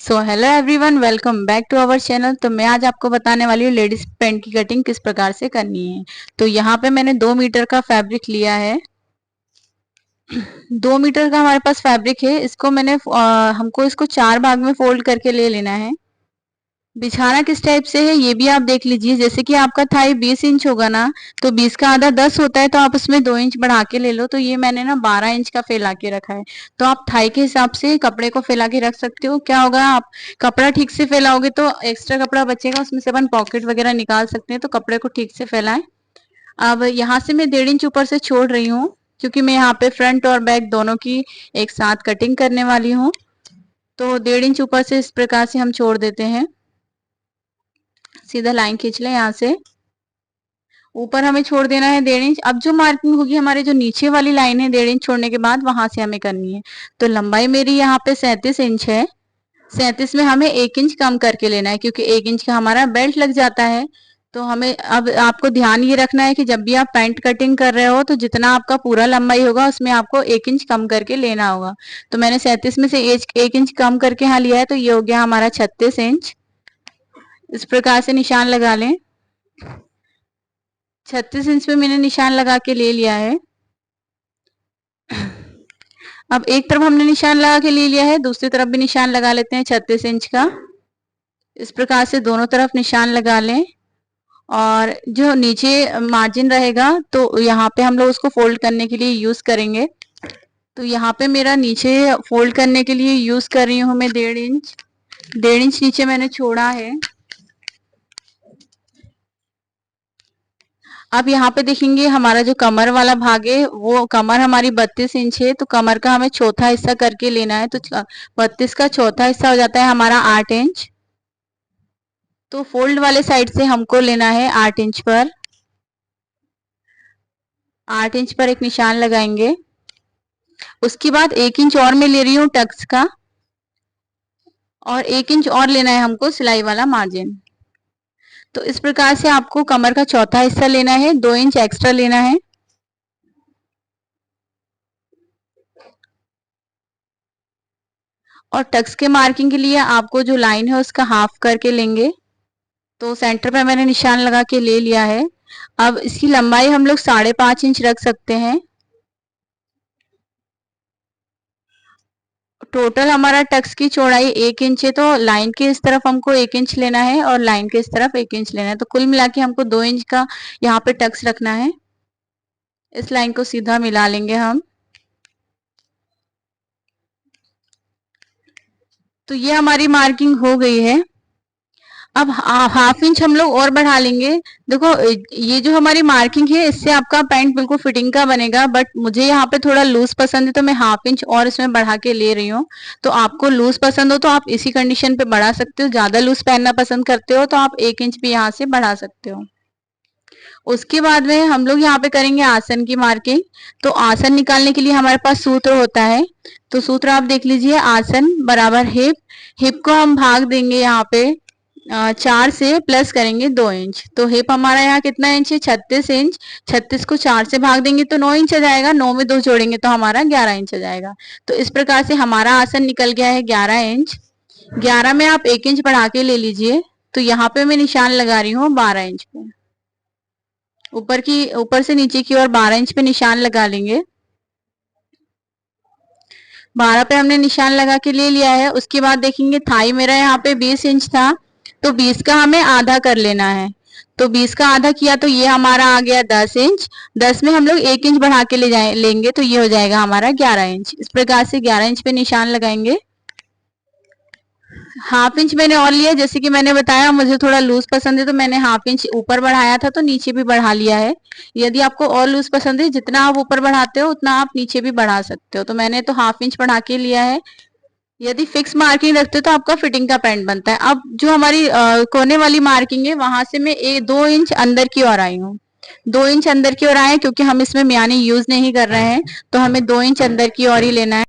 So hello everyone, welcome back to our channel. तो मैं आज आपको बताने वाली हूँ लेडीज पैंट की कटिंग किस प्रकार से करनी है। तो यहाँ पे मैंने 2 मीटर का फैब्रिक लिया है। 2 मीटर का हमारे पास फैब्रिक है। इसको हमको इसको 4 भाग में फोल्ड करके ले लेना है। बिछाना किस टाइप से है ये भी आप देख लीजिए। जैसे कि आपका थाई 20 इंच होगा ना, तो 20 का आधा 10 होता है, तो आप उसमें 2 इंच बढ़ा के ले लो। तो ये मैंने ना 12 इंच का फैला के रखा है। तो आप थाई के हिसाब से कपड़े को फैला के रख सकते हो। क्या होगा, आप कपड़ा ठीक से फैलाओगे तो एक्स्ट्रा कपड़ा बचेगा, उसमें से अपन पॉकेट वगैरह निकाल सकते हैं। तो कपड़े को ठीक से फैलाएं। अब यहाँ से मैं 1.5 इंच ऊपर से छोड़ रही हूँ, क्योंकि मैं यहाँ पे फ्रंट और बैक दोनों की एक साथ कटिंग करने वाली हूँ। तो 1.5 इंच ऊपर से इस प्रकार से हम छोड़ देते हैं। सीधा लाइन खींच लें। यहाँ से ऊपर हमें छोड़ देना है 1.5 इंच। अब जो मार्किंग होगी हमारे जो नीचे वाली लाइन है 1.5 इंच छोड़ने के बाद, वहां से हमें करनी है। तो लंबाई मेरी यहाँ पे 37 इंच है। 37 में हमें 1 इंच कम करके लेना है, क्योंकि 1 इंच का हमारा बेल्ट लग जाता है। तो हमें अब आपको ध्यान ये रखना है कि जब भी आप पैंट कटिंग कर रहे हो तो जितना आपका पूरा लंबाई होगा उसमें आपको 1 इंच कम करके लेना होगा। तो मैंने 37 में से 1 इंच कम करके यहाँ लिया है, तो ये हो गया हमारा 36 इंच। इस प्रकार से निशान लगा लें। 36 इंच पे मैंने निशान लगा के ले लिया है। अब एक तरफ हमने निशान लगा के ले लिया है, दूसरी तरफ भी निशान लगा लेते हैं 36 इंच का। इस प्रकार से दोनों तरफ निशान लगा लें। और जो नीचे मार्जिन रहेगा तो यहाँ पे हम लोग उसको फोल्ड करने के लिए यूज करेंगे। तो यहाँ पे मेरा नीचे फोल्ड करने के लिए यूज कर रही हूँ मैं 1.5 इंच। 1.5 इंच नीचे मैंने छोड़ा है। अब यहाँ पे देखेंगे हमारा जो कमर वाला भाग है, वो कमर हमारी 32 इंच है। तो कमर का हमें चौथा हिस्सा करके लेना है। तो 32 का चौथा हिस्सा हो जाता है हमारा 8 इंच। तो फोल्ड वाले साइड से हमको लेना है 8 इंच पर। 8 इंच पर एक निशान लगाएंगे। उसके बाद 1 इंच और मैं ले रही हूँ टक्स का, और 1 इंच और लेना है हमको सिलाई वाला मार्जिन। तो इस प्रकार से आपको कमर का चौथा हिस्सा लेना है, 2 इंच एक्स्ट्रा लेना है। और टक्स के मार्किंग के लिए आपको जो लाइन है उसका हाफ करके लेंगे। तो सेंटर पे मैंने निशान लगा के ले लिया है। अब इसकी लंबाई हम लोग 5.5 इंच रख सकते हैं। टोटल हमारा टक्स की चौड़ाई 1 इंच है, तो लाइन के इस तरफ हमको 1 इंच लेना है और लाइन के इस तरफ 1 इंच लेना है। तो कुल मिला के हमको 2 इंच का यहाँ पे टक्स रखना है। इस लाइन को सीधा मिला लेंगे हम। तो ये हमारी मार्किंग हो गई है। अब हाफ इंच हम लोग और बढ़ा लेंगे। देखो, ये जो हमारी मार्किंग है इससे आपका पैंट बिल्कुल फिटिंग का बनेगा, बट मुझे यहाँ पे थोड़ा लूज पसंद है, तो मैं हाफ इंच और इसमें बढ़ा के ले रही हूँ। तो आपको लूज पसंद हो तो आप इसी कंडीशन पे बढ़ा सकते हो। ज्यादा लूज पहनना पसंद करते हो तो आप 1 इंच भी यहाँ से बढ़ा सकते हो। उसके बाद में हम लोग यहाँ पे करेंगे आसन की मार्किंग। तो आसन निकालने के लिए हमारे पास सूत्र होता है। तो सूत्र आप देख लीजिए। आसन बराबर हिप। हिप को हम भाग देंगे यहाँ पे 4 से, प्लस करेंगे 2 इंच। तो हिप हमारा यहाँ कितना इंच है, 36 इंच। 36 को 4 से भाग देंगे तो 9 इंच आ जाएगा। 9 में 2 जोड़ेंगे तो हमारा 11 इंच आ जाएगा। तो इस प्रकार से हमारा आसन निकल गया है 11 इंच। 11 में आप 1 इंच बढ़ा के ले लीजिए। तो यहाँ पे मैं निशान लगा रही हूँ 12 इंच पे। ऊपर से नीचे की ओर 12 इंच पे निशान लगा लेंगे। 12 पे हमने निशान लगा के ले लिया है। उसके बाद देखेंगे थाई मेरा यहाँ पे 20 इंच था, तो 20 का हमें आधा कर लेना है। तो 20 का आधा किया तो ये हमारा आ गया 10 इंच। 10 में हम लोग 1 इंच बढ़ा के लेंगे तो ये हो जाएगा हमारा 11 इंच। इस प्रकार से 11 इंच पे निशान लगाएंगे। हाफ इंच मैंने और लिया, जैसे कि मैंने बताया मुझे थोड़ा लूज पसंद है, तो मैंने हाफ इंच ऊपर बढ़ाया था, तो नीचे भी बढ़ा लिया है। यदि आपको और लूज पसंद है, जितना आप ऊपर बढ़ाते हो उतना आप नीचे भी बढ़ा सकते हो। तो मैंने तो हाफ इंच बढ़ा के लिया है। यदि फिक्स मार्किंग रखते हो तो आपका फिटिंग का पैंट बनता है। अब जो हमारी कोने वाली मार्किंग है वहां से मैं 2 इंच अंदर की ओर आई हूँ। 2 इंच अंदर की ओर आए, क्योंकि हम इसमें म्यानी यूज नहीं कर रहे हैं, तो हमें 2 इंच अंदर की ओर ही लेना है।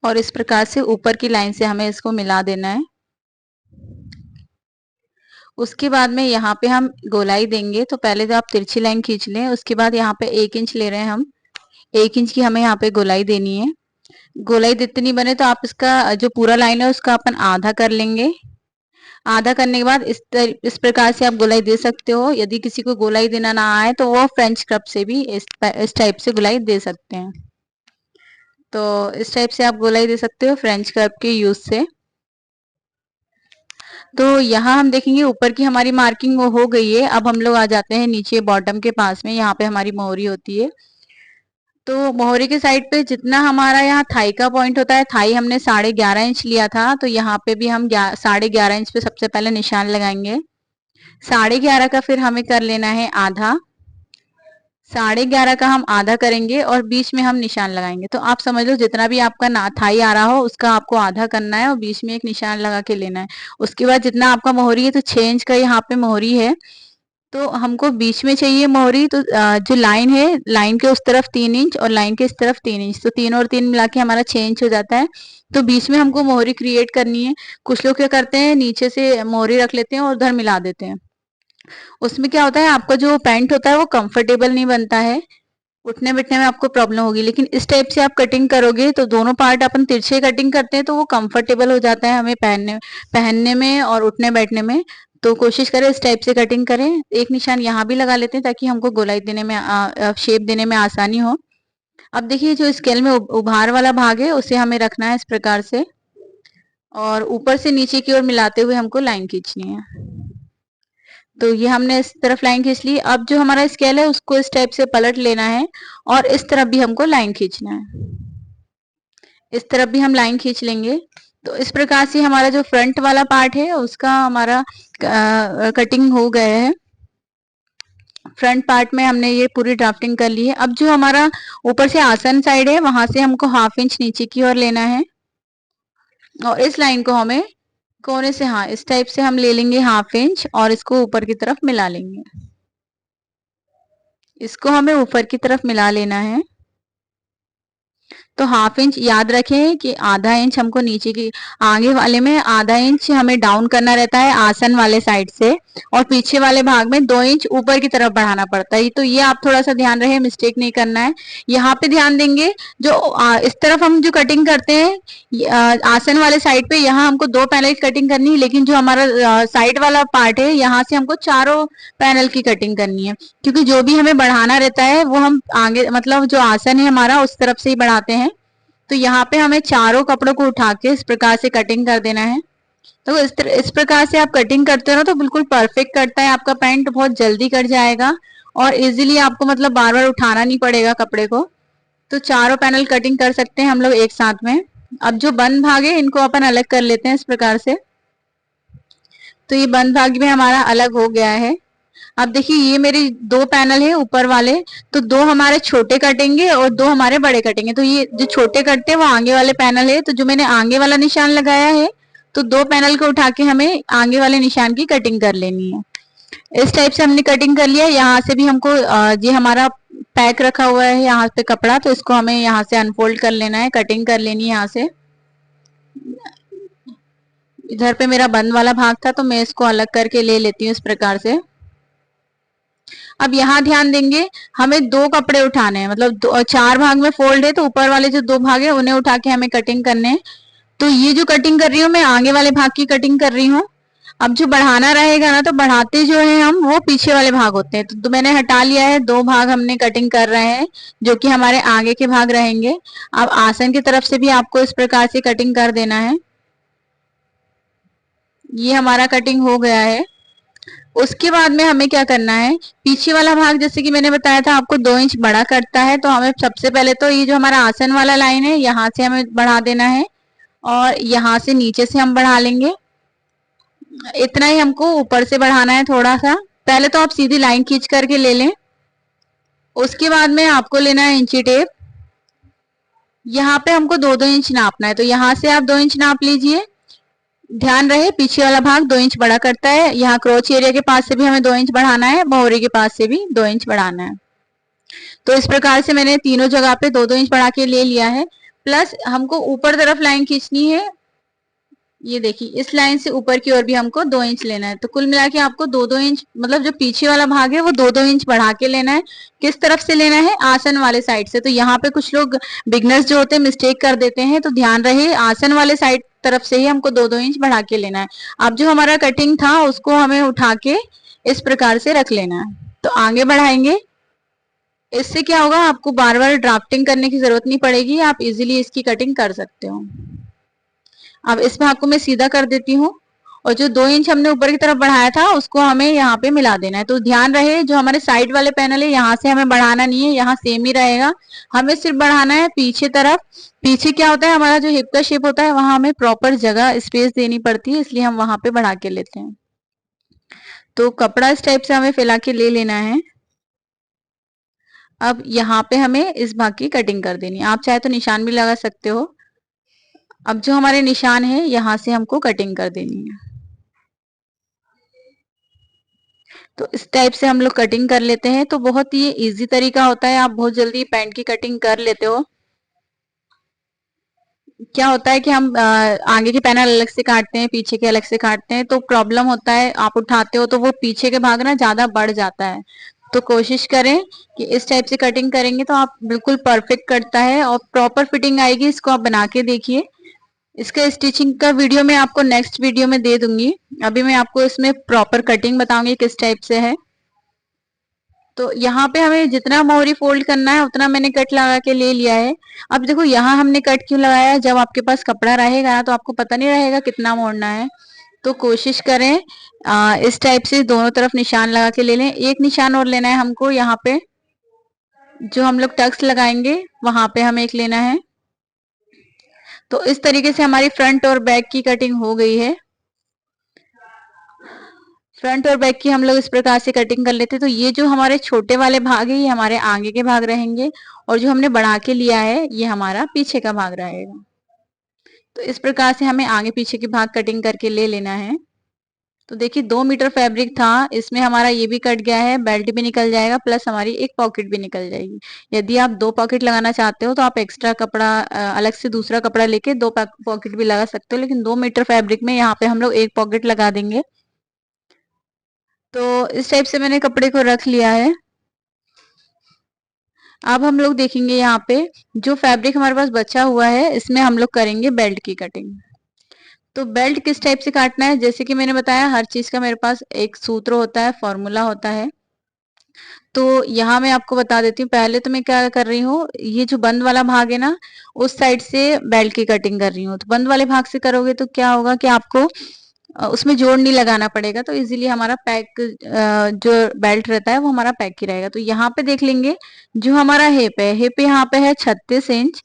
और इस प्रकार से ऊपर की लाइन से हमें इसको मिला देना है। उसके बाद में यहाँ पे हम गोलाई देंगे। तो पहले तो आप तिरछी लाइन खींच लें। उसके बाद यहाँ पे 1 इंच ले रहे हैं हम। 1 इंच की हमें यहाँ पे गोलाई देनी है। गोलाई जितनी बने तो आप इसका जो पूरा लाइन है उसका अपन आधा कर लेंगे। आधा करने के बाद इस प्रकार से आप गोलाई दे सकते हो। यदि किसी को गोलाई देना ना आए तो वो फ्रेंच क्रब से भी इस टाइप से गोलाई दे सकते हैं। तो इस टाइप से आप गोलाई दे सकते हो फ्रेंच क्रब के यूज से। तो यहाँ हम देखेंगे ऊपर की हमारी मार्किंग वो हो गई है। अब हम लोग आ जाते हैं नीचे बॉटम के पास में, यहाँ पे हमारी मोहरी होती है। तो मोहरी के साइड पे जितना हमारा यहाँ थाई का पॉइंट होता है, थाई हमने 11.5 इंच लिया था, तो यहाँ पे भी हम 11.5 इंच पे सबसे पहले निशान लगाएंगे। 11.5 का फिर हमें कर लेना है आधा। 11.5 का हम आधा करेंगे और बीच में हम निशान लगाएंगे। तो आप समझ लो जितना भी आपका ना थाई आ रहा हो उसका आपको आधा करना है और बीच में एक निशान लगा के लेना है। उसके बाद जितना आपका मोहरी है, तो 6 इंच का यहाँ पे मोहरी है, तो हमको बीच में चाहिए मोहरी। तो जो लाइन है, लाइन के उस तरफ 3 इंच और लाइन के इस तरफ 3 इंच, तो 3 और 3 मिला के हमारा 6 इंच हो जाता है। तो बीच में हमको मोहरी क्रिएट करनी है। कुछ लोग क्या करते हैं, नीचे से मोहरी रख लेते हैं और उधर मिला देते हैं। उसमें क्या होता है, आपका जो पैंट होता है वो कंफर्टेबल नहीं बनता है, उठने बैठने में आपको प्रॉब्लम होगी। लेकिन इस टाइप से आप कटिंग करोगे तो दोनों पार्ट अपन तिरछे कटिंग करते हैं तो वो कंफर्टेबल हो जाता है हमें पहनने में और उठने बैठने में। तो कोशिश करें इस टाइप से कटिंग करें। एक निशान यहाँ भी लगा लेते हैं ताकि हमको गोलाई देने में शेप देने में आसानी हो। अब देखिए जो स्केल में उभार वाला भाग है उसे हमें रखना है इस प्रकार से, और ऊपर से नीचे की ओर मिलाते हुए हमको लाइन खींचनी है। तो ये हमने इस तरफ लाइन खींच ली। अब जो हमारा स्केल है उसको इस टाइप से पलट लेना है और इस तरफ भी हमको लाइन खींचना है। इस तरफ भी हम लाइन खींच लेंगे। तो इस प्रकार से हमारा जो फ्रंट वाला पार्ट है उसका हमारा कटिंग हो गया है। फ्रंट पार्ट में हमने ये पूरी ड्राफ्टिंग कर ली है। अब जो हमारा ऊपर से आसन साइड है वहां से हमको 1/2 इंच नीचे की ओर लेना है और इस लाइन को हमें कोने से, हाँ, इस टाइप से हम ले लेंगे 1/2 इंच और इसको ऊपर की तरफ मिला लेंगे। इसको हमें ऊपर की तरफ मिला लेना है। तो 1/2 इंच याद रखें कि आधा इंच हमको नीचे की, आगे वाले में आधा इंच हमें डाउन करना रहता है आसन वाले साइड से, और पीछे वाले भाग में 2 इंच ऊपर की तरफ बढ़ाना पड़ता है। तो ये आप थोड़ा सा ध्यान रहे, मिस्टेक नहीं करना है। यहाँ पे ध्यान देंगे जो इस तरफ हम जो कटिंग करते हैं आसन वाले साइड पे, यहाँ हमको 2 पैनल की कटिंग करनी है, लेकिन जो हमारा साइड वाला पार्ट है यहाँ से हमको 4 पैनल की कटिंग करनी है, क्योंकि जो भी हमें बढ़ाना रहता है वो हम आगे, मतलब जो आसन है हमारा उस तरफ से ही बढ़ाते हैं। तो यहाँ पे हमें चारों कपड़ों को उठा के इस प्रकार से कटिंग कर देना है। तो इस प्रकार से आप कटिंग करते हो ना तो बिल्कुल परफेक्ट कटता है आपका पैंट, बहुत जल्दी कट जाएगा और इजीली आपको मतलब बार बार उठाना नहीं पड़ेगा कपड़े को। तो चारों पैनल कटिंग कर सकते हैं हम लोग एक साथ में। अब जो बंद भाग है इनको अपन अलग कर लेते हैं इस प्रकार से। तो ये बंद भाग में हमारा अलग हो गया है। अब देखिए ये मेरे 2 पैनल है ऊपर वाले, तो 2 हमारे छोटे कटेंगे और 2 हमारे बड़े कटेंगे। तो ये जो छोटे कटते हैं वो आगे वाले पैनल है, तो जो मैंने आगे वाला निशान लगाया है, तो 2 पैनल को उठा के हमें आगे वाले निशान की कटिंग कर लेनी है। इस टाइप से हमने कटिंग कर लिया। यहाँ से भी हमको ये हमारा पैक रखा हुआ है यहाँ पे कपड़ा, तो इसको हमें यहाँ से अनफोल्ड कर लेना है, कटिंग कर लेनी है यहाँ से। इधर पे मेरा बंद वाला भाग था तो मैं इसको अलग करके ले लेती हूँ इस प्रकार से। अब यहाँ ध्यान देंगे, हमें 2 कपड़े उठाने हैं, मतलब 4 भाग में फोल्ड है, तो ऊपर वाले जो 2 भाग है उन्हें उठा के हमें कटिंग करने हैं। तो ये जो कटिंग कर रही हूँ मैं आगे वाले भाग की कटिंग कर रही हूँ। अब जो बढ़ाना रहेगा ना, तो बढ़ाते जो है हम वो पीछे वाले भाग होते हैं। तो मैंने हटा लिया है, 2 भाग हमने कटिंग कर रहे हैं जो कि हमारे आगे के भाग रहेंगे। अब आसन की तरफ से भी आपको इस प्रकार से कटिंग कर देना है। ये हमारा कटिंग हो गया है। उसके बाद में हमें क्या करना है, पीछे वाला भाग जैसे कि मैंने बताया था आपको 2 इंच बड़ा कटता है, तो हमें सबसे पहले तो ये जो हमारा आसन वाला लाइन है यहाँ से हमें बढ़ा देना है और यहाँ से नीचे से हम बढ़ा लेंगे। इतना ही हमको ऊपर से बढ़ाना है थोड़ा सा। पहले तो आप सीधी लाइन खींच करके ले लें। उसके बाद में आपको लेना है इंची टेप। यहाँ पे हमको 2-2 इंच नापना है, तो यहाँ से आप 2 इंच नाप लीजिए। ध्यान रहे पीछे वाला भाग 2 इंच बड़ा करता है। यहाँ क्रोच एरिया के पास से भी हमें 2 इंच बढ़ाना है, मोहरी के पास से भी 2 इंच बढ़ाना है। तो इस प्रकार से मैंने तीनों जगह पे 2-2 इंच बढ़ा के ले लिया है। प्लस हमको ऊपर तरफ लाइन खींचनी है ये देखिए इस लाइन से ऊपर की ओर भी हमको 2 इंच लेना है। तो कुल मिला के आपको 2-2 इंच, मतलब जो पीछे वाला भाग है वो 2-2 इंच बढ़ा के लेना है। किस तरफ से लेना है? आसन वाले साइड से। तो यहाँ पे कुछ लोग बिगनर्स जो होते हैं मिस्टेक कर देते हैं, तो ध्यान रहे आसन वाले साइड तरफ से ही हमको 2-2 इंच बढ़ा के लेना है। अब जो हमारा कटिंग था उसको हमें उठा के इस प्रकार से रख लेना है। तो आगे बढ़ाएंगे। इससे क्या होगा, आपको बार बार ड्राफ्टिंग करने की जरूरत नहीं पड़ेगी, आप इजीली इसकी कटिंग कर सकते हो। अब इस भाग को मैं सीधा कर देती हूँ, और जो 2 इंच हमने ऊपर की तरफ बढ़ाया था उसको हमें यहाँ पे मिला देना है। तो ध्यान रहे जो हमारे साइड वाले पैनल है यहाँ से हमें बढ़ाना नहीं है, यहाँ सेम ही रहेगा। हमें सिर्फ बढ़ाना है पीछे तरफ। पीछे क्या होता है, हमारा जो हिप का शेप होता है वहां हमें प्रॉपर जगह स्पेस देनी पड़ती है, इसलिए हम वहां पे बढ़ा के लेते हैं। तो कपड़ा इस टाइप से हमें फैला के ले लेना है। अब यहाँ पे हमें इस भाग की कटिंग कर देनी है। आप चाहे तो निशान भी लगा सकते हो। अब जो हमारे निशान है यहाँ से हमको कटिंग कर देनी है। तो इस टाइप से हम लोग कटिंग कर लेते हैं। तो बहुत ही इजी तरीका होता है, आप बहुत जल्दी पैंट की कटिंग कर लेते हो। क्या होता है कि हम आगे के पैनल अलग से काटते हैं, पीछे के अलग से काटते हैं, तो प्रॉब्लम होता है। आप उठाते हो तो वो पीछे के भाग ना ज्यादा बढ़ जाता है। तो कोशिश करें कि इस टाइप से कटिंग करेंगे तो आप बिल्कुल परफेक्ट कटता है और प्रॉपर फिटिंग आएगी। इसको आप बना के देखिए। इसका स्टिचिंग का वीडियो मैं आपको नेक्स्ट वीडियो में दे दूंगी। अभी मैं आपको इसमें प्रॉपर कटिंग बताऊंगी किस टाइप से है। तो यहाँ पे हमें जितना मोहरी फोल्ड करना है उतना मैंने कट लगा के ले लिया है। अब देखो यहाँ हमने कट क्यों लगाया है, जब आपके पास कपड़ा रहेगा ना तो आपको पता नहीं रहेगा कितना मोड़ना है। तो कोशिश करें इस टाइप से दोनों तरफ निशान लगा के ले लें। एक निशान और लेना है हमको, यहाँ पे जो हम लोग टक्स लगाएंगे वहां पे हमें एक लेना है। तो इस तरीके से हमारी फ्रंट और बैक की कटिंग हो गई है। फ्रंट और बैक की हम लोग इस प्रकार से कटिंग कर लेते हैं। तो ये जो हमारे छोटे वाले भाग है ये हमारे आगे के भाग रहेंगे, और जो हमने बढ़ा के लिया है ये हमारा पीछे का भाग रहेगा। तो इस प्रकार से हमें आगे पीछे के भाग कटिंग करके ले लेना है। तो देखिए 2 मीटर फैब्रिक था, इसमें हमारा ये भी कट गया है, बेल्ट भी निकल जाएगा, प्लस हमारी एक पॉकेट भी निकल जाएगी। यदि आप 2 पॉकेट लगाना चाहते हो तो आप एक्स्ट्रा कपड़ा अलग से दूसरा कपड़ा लेके 2 पॉकेट भी लगा सकते हो, लेकिन 2 मीटर फैब्रिक में यहाँ पे हम लोग एक पॉकेट लगा देंगे। तो इस टाइप से मैंने कपड़े को रख लिया है। अब हम लोग देखेंगे यहाँ पे जो फैब्रिक हमारे पास बचा हुआ है इसमें हम लोग करेंगे बेल्ट की कटिंग। तो बेल्ट किस टाइप से काटना है, जैसे कि मैंने बताया हर चीज का मेरे पास एक सूत्र होता है, फॉर्मूला होता है। तो यहाँ मैं आपको बता देती हूँ। पहले तो मैं क्या कर रही हूँ, ये जो बंद वाला भाग है ना उस साइड से बेल्ट की कटिंग कर रही हूँ। तो बंद वाले भाग से करोगे तो क्या होगा कि आपको उसमें जोड़ नहीं लगाना पड़ेगा, तो इजीली हमारा पैक जो बेल्ट रहता है वो हमारा पैक ही रहेगा। तो यहाँ पे देख लेंगे जो हमारा हिप यहाँ पे है 36 इंच।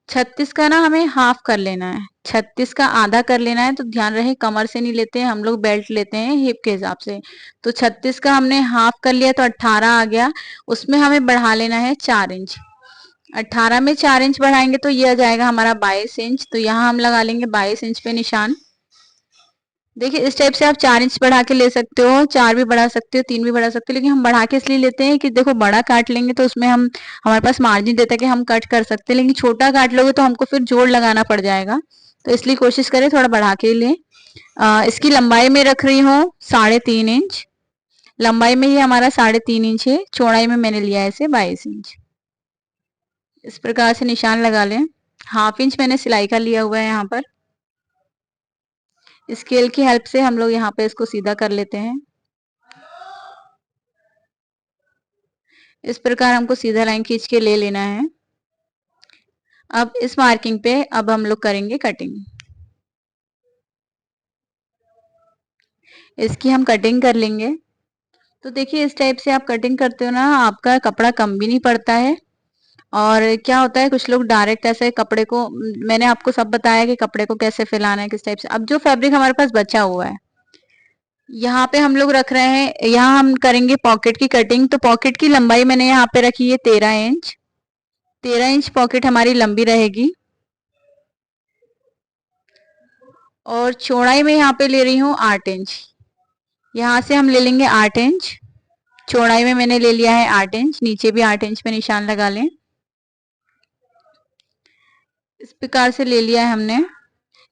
36 का ना हमें हाफ कर लेना है, 36 का आधा कर लेना है। तो ध्यान रहे कमर से नहीं लेते हैं हम लोग, बेल्ट लेते हैं हिप के हिसाब से। तो 36 का हमने हाफ कर लिया तो 18 आ गया। उसमें हमें बढ़ा लेना है 4 इंच। 18 में 4 इंच बढ़ाएंगे तो ये आ जाएगा हमारा 22 इंच। तो यहाँ हम लगा लेंगे 22 इंच पे निशान। देखिए इस टाइप से आप 4 इंच बढ़ा के ले सकते हो, 4 भी बढ़ा सकते हो, 3 भी बढ़ा सकते हो, लेकिन हम बढ़ा के इसलिए लेते हैं कि देखो बड़ा काट लेंगे तो उसमें हम हमारे पास मार्जिन देता है कि हम कट कर सकते हैं, लेकिन छोटा काट लोगे तो हमको फिर जोड़ लगाना पड़ जाएगा। तो इसलिए कोशिश करें थोड़ा बढ़ा के लें। इसकी लंबाई में रख रही हूँ 3.5 इंच। लंबाई में ही हमारा 3.5 इंच है, चौड़ाई में मैंने लिया है इसे 22 इंच। इस प्रकार से निशान लगा लें। हाफ इंच मैंने सिलाई का लिया हुआ है यहाँ पर। स्केल की हेल्प से हम लोग यहाँ पे इसको सीधा कर लेते हैं। इस प्रकार हमको सीधा लाइन खींच के ले लेना है। अब इस मार्किंग पे अब हम लोग करेंगे कटिंग। इसकी हम कटिंग कर लेंगे। तो देखिए इस टाइप से आप कटिंग करते हो ना, आपका कपड़ा कम भी नहीं पड़ता है। और क्या होता है कुछ लोग डायरेक्ट ऐसे कपड़े को, मैंने आपको सब बताया कि कपड़े को कैसे फैलाना है किस टाइप से। अब जो फैब्रिक हमारे पास बचा हुआ है यहाँ पे हम लोग रख रहे हैं, यहाँ हम करेंगे पॉकेट की कटिंग। तो पॉकेट की लंबाई मैंने यहाँ पे रखी है 13 इंच। 13 इंच पॉकेट हमारी लंबी रहेगी। और चौड़ाई में यहाँ पे ले रही हूँ 8 इंच। यहाँ से हम ले लेंगे 8 इंच। चौड़ाई में मैंने ले लिया है 8 इंच, नीचे भी 8 इंच पे निशान लगा लें। इस प्रकार से ले लिया है हमने।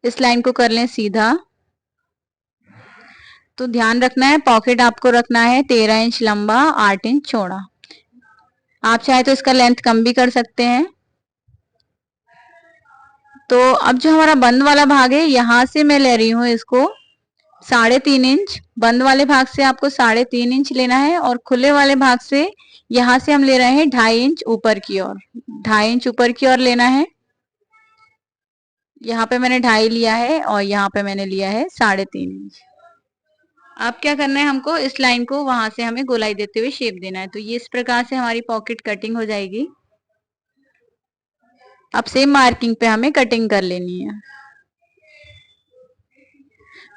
इस लाइन को कर लें सीधा। तो ध्यान रखना है पॉकेट आपको रखना है 13 इंच लंबा, 8 इंच चौड़ा। आप चाहे तो इसका लेंथ कम भी कर सकते हैं। तो अब जो हमारा बंद वाला भाग है, यहाँ से मैं ले रही हूँ इसको 3.5 इंच। बंद वाले भाग से आपको 3.5 इंच लेना है और खुले वाले भाग से यहाँ से हम ले रहे हैं 2.5 इंच ऊपर की ओर, 2.5 इंच ऊपर की ओर लेना है। यहाँ पे मैंने 2.5 लिया है और यहाँ पे मैंने लिया है 3.5 इंच। अब क्या करना है, हमको इस लाइन को वहां से हमें गोलाई देते हुए शेप देना है। तो ये इस प्रकार से हमारी पॉकेट कटिंग हो जाएगी। अब सेम मार्किंग पे हमें कटिंग कर लेनी है।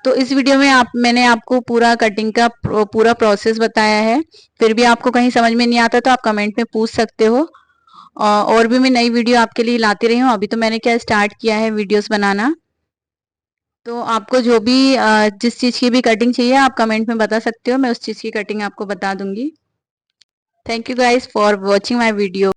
तो इस वीडियो में मैंने आपको पूरा कटिंग का पूरा प्रोसेस बताया है। फिर भी आपको कहीं समझ में नहीं आता तो आप कमेंट में पूछ सकते हो। और भी मैं नई वीडियो आपके लिए लाती रही हूँ। अभी तो मैंने क्या स्टार्ट किया है वीडियोस बनाना। तो आपको जो भी जिस चीज की भी कटिंग चाहिए आप कमेंट में बता सकते हो, मैं उस चीज की कटिंग आपको बता दूंगी। Thank you guys for watching my video.